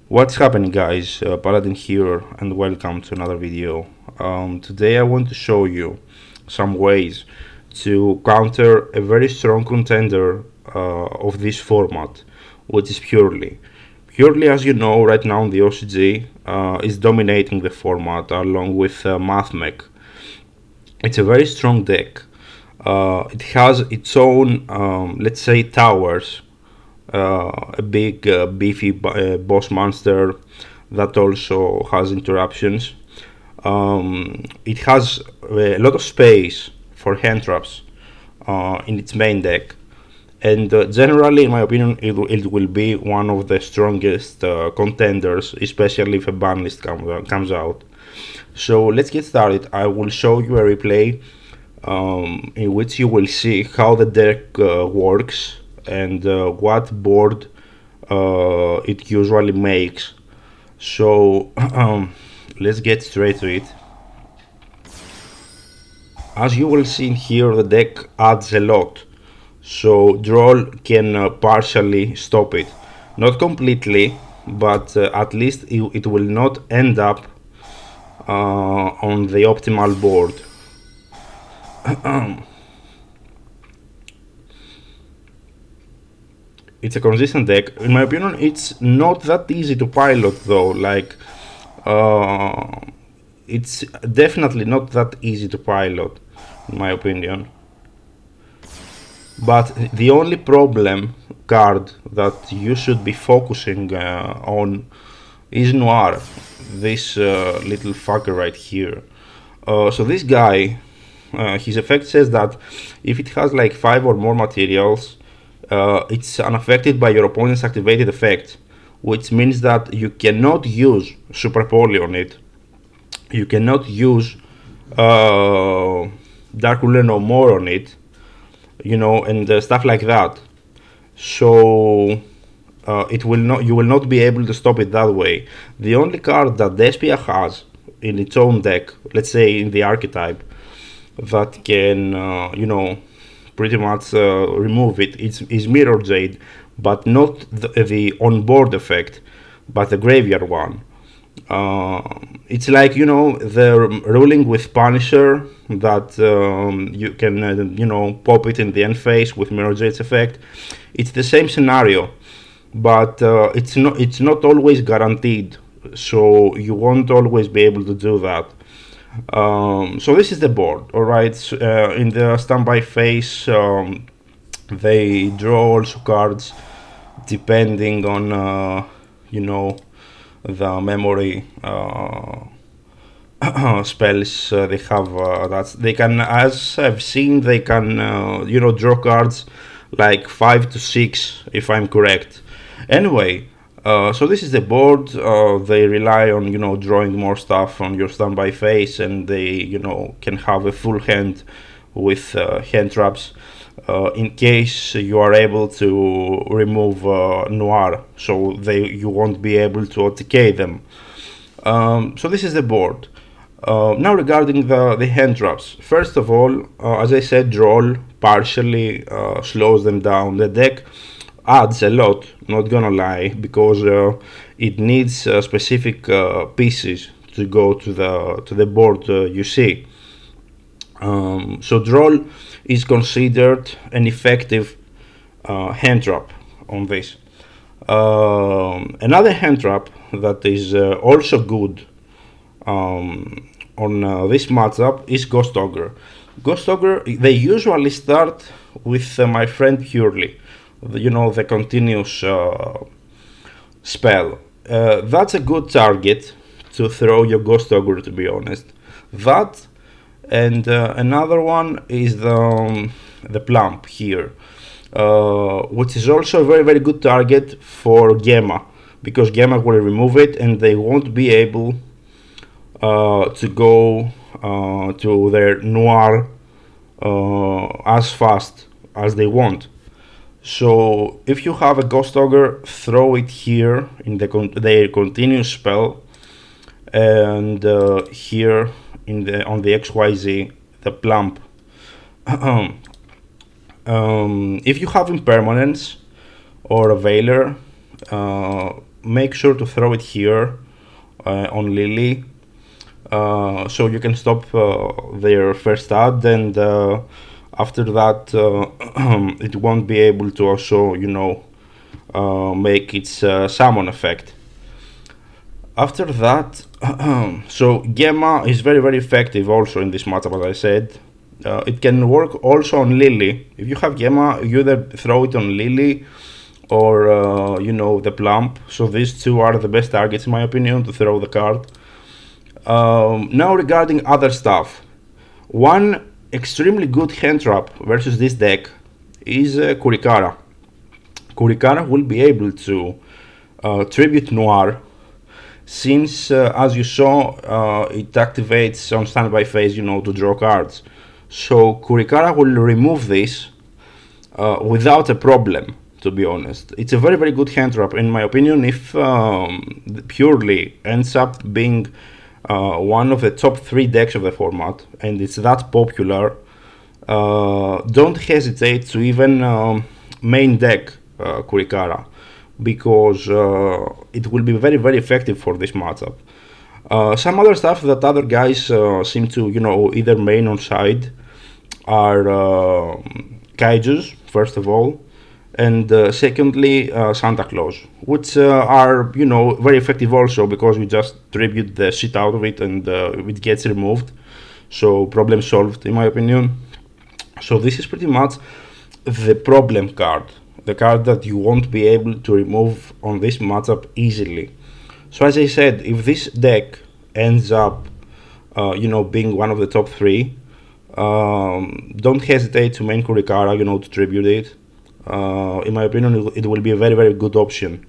What's happening, guys? Paladin here, and welcome to another video. Today I want to show you some ways to counter a very strong contender of this format, which is Purrely. Purrely, as you know, right now in the OCG, is dominating the format along with MathMech. It's a very strong deck. It has its own, let's say, towers, a big beefy boss monster that also has interruptions. It has a lot of space for hand traps in its main deck, and generally, in my opinion, it will be one of the strongest contenders, especially if a ban list comes out. So let's get started. I will show you a replay in which you will see how the deck works and what board it usually makes. So let's get straight to it. As you will see here, the deck adds a lot, so Droll can partially stop it. Not completely, but at least it will not end up on the optimal board. It's a consistent deck. In my opinion, it's not that easy to pilot though. It's definitely not that easy to pilot, in my opinion. But the only problem card that you should be focusing on is Noir, this little fucker right here. So this guy, his effect says that if it has like 5 or more materials, it's unaffected by your opponent's activated effect, which means that you cannot use Super Poly on it. You cannot use Dark Ruler No More on it, and stuff like that. So you will not be able to stop it that way. The only card that Despia has in its own deck, let's say in the archetype, that can pretty much remove it is Mirror Jade, but not the on-board effect, but the graveyard one. It's like the ruling with Punisher that you can pop it in the end phase with Mirror Jade's effect. It's the same scenario, but it's not always guaranteed, so you won't always be able to do that. So this is the board, all right. In the standby phase, they draw also cards depending on the memory spells they have. That they can, as I've seen, they can draw cards like 5 to 6 if I'm correct. Anyway, so this is the board. They rely on drawing more stuff on your standby phase, and they can have a full hand with hand traps in case you are able to remove Noir, so you won't be able to OTK them. So this is the board. Now regarding the hand traps, first of all, as I said, Droll partially slows them down. The deck adds a lot, not gonna lie, because it needs specific pieces to go to the board you see. So Droll is considered an effective hand trap on this. Another hand trap that is also good on this matchup is Ghost Ogre. Ghost Ogre, they usually start with my friend Purrely, the continuous spell. That's a good target to throw your Ghost Ogre, to be honest. That and another one is the Plump here, which is also a very, very good target for Gemma, because Gemma will remove it and they won't be able to go to their Noir as fast as they want. So if you have a Ghost Ogre, throw it here in their continuous spell, and here on the XYZ, the Plump. If you have Impermanence or a Veiler, make sure to throw it here on Lily, so you can stop their first ad, and after that it won't be able to also, make its summon effect. After that, so Gemma is very effective also in this matchup, as I said. It can work also on Lily. If you have Gemma, you either throw it on Lily or the Plump. So these two are the best targets, in my opinion, to throw the card. Now regarding other stuff, one extremely good hand trap versus this deck is Kurikara. Kurikara will be able to tribute Noir, since as you saw, it activates on standby phase, to draw cards. So Kurikara will remove this without a problem, to be honest. It's a very good hand trap, in my opinion. If Purrely ends up being one of the top 3 decks of the format, and it's that popular, don't hesitate to even main deck Kurikara, because it will be very effective for this matchup. Some other stuff that other guys seem to either main or side are Kaijus, first of all, and secondly Santa Claus, which are very effective also, because we just tribute the shit out of it and it gets removed, so problem solved, in my opinion. So this is pretty much the problem card, the card that you won't be able to remove on this matchup easily. So as I said, if this deck ends up being one of the top 3, don't hesitate to main Kurikara, to tribute it. In my opinion, it will be a very good option.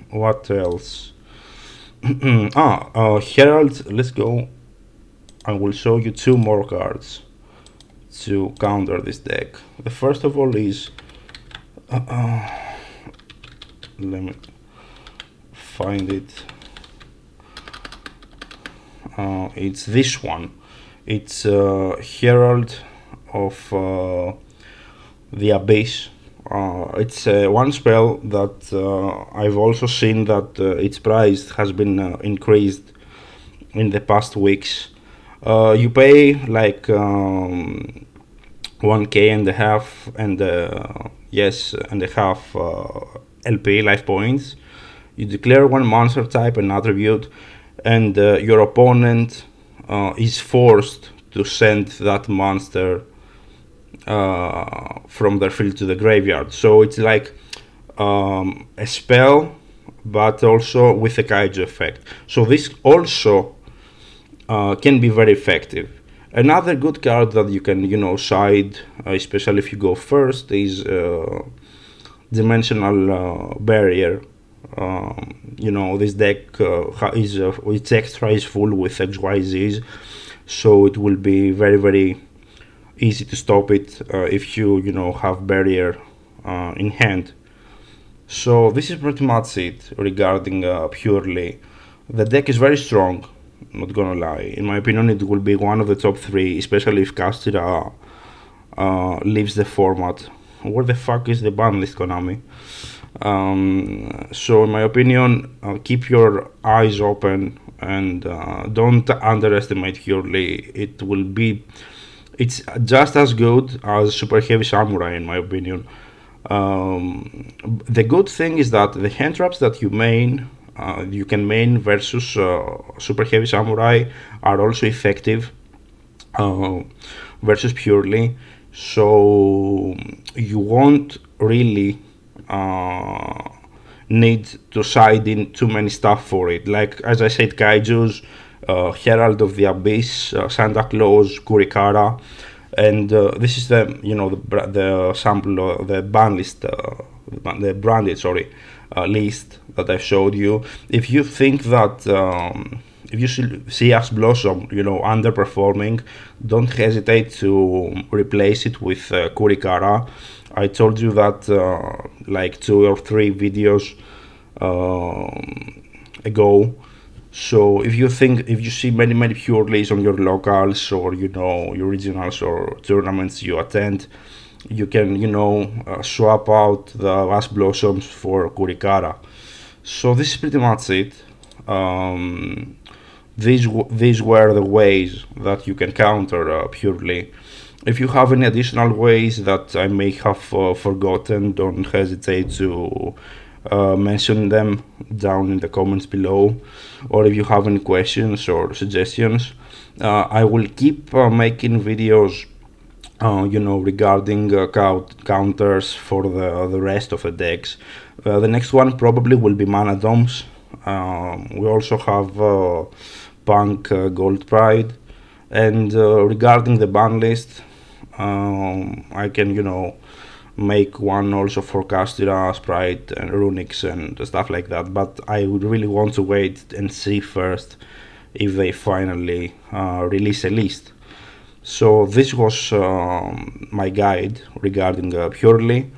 What else? Herald, let's go. I will show you 2 more cards to counter this deck. The first of all is let me find it. It's this one. It's Herald of the Abyss. It's one spell that I've also seen that its price has been increased in the past weeks. You pay like 1k and a half and and a half LP life points. You declare one monster type and attribute, and your opponent is forced to send that monster from their field to the graveyard. So it's like a spell, but also with a kaiju effect. So this also can be very effective. Another good card that you can side, especially if you go first, is Dimensional Barrier. This deck its extra is full with XYZs, so it will be very easy to stop it if you have Barrier in hand. So this is pretty much it regarding Purrely. The deck is very strong, not gonna lie. In my opinion, it will be one of the top 3, especially if Castira leaves the format. Where the fuck is the ban list, Konami? So in my opinion, keep your eyes open and don't underestimate Purrely. It's just as good as Super Heavy Samurai, in my opinion. The good thing is that the hand traps that you can main versus Super Heavy Samurai are also effective versus Purrely, so you won't really need to side in too many stuff for it. Like as I said, Kaijus, Herald of the Abyss, Santa Claus, Kurikara, and this is the the sample, the ban list, the branded list that I've showed you. If you think that if you see Ash Blossom underperforming, don't hesitate to replace it with Kurikara. I told you that like 2 or 3 videos ago. So if you see many Purrelys on your locals or your regionals or tournaments you attend, you can, swap out the Last Blossoms for Kurikara. So this is pretty much it. These were the ways that you can counter Purrely. If you have any additional ways that I may have forgotten, don't hesitate to mention them down in the comments below. Or if you have any questions or suggestions, I will keep making videos regarding counters for the rest of the decks. The next one probably will be Mana Domes. We also have Punk Gold Pride, and regarding the ban list, I can make one also for Castira, Sprite, and Runix and stuff like that. But I would really want to wait and see first if they finally release a list. So this was my guide regarding Purrely.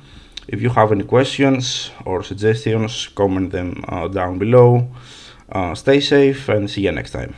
If you have any questions or suggestions, comment them down below. Stay safe and see you next time.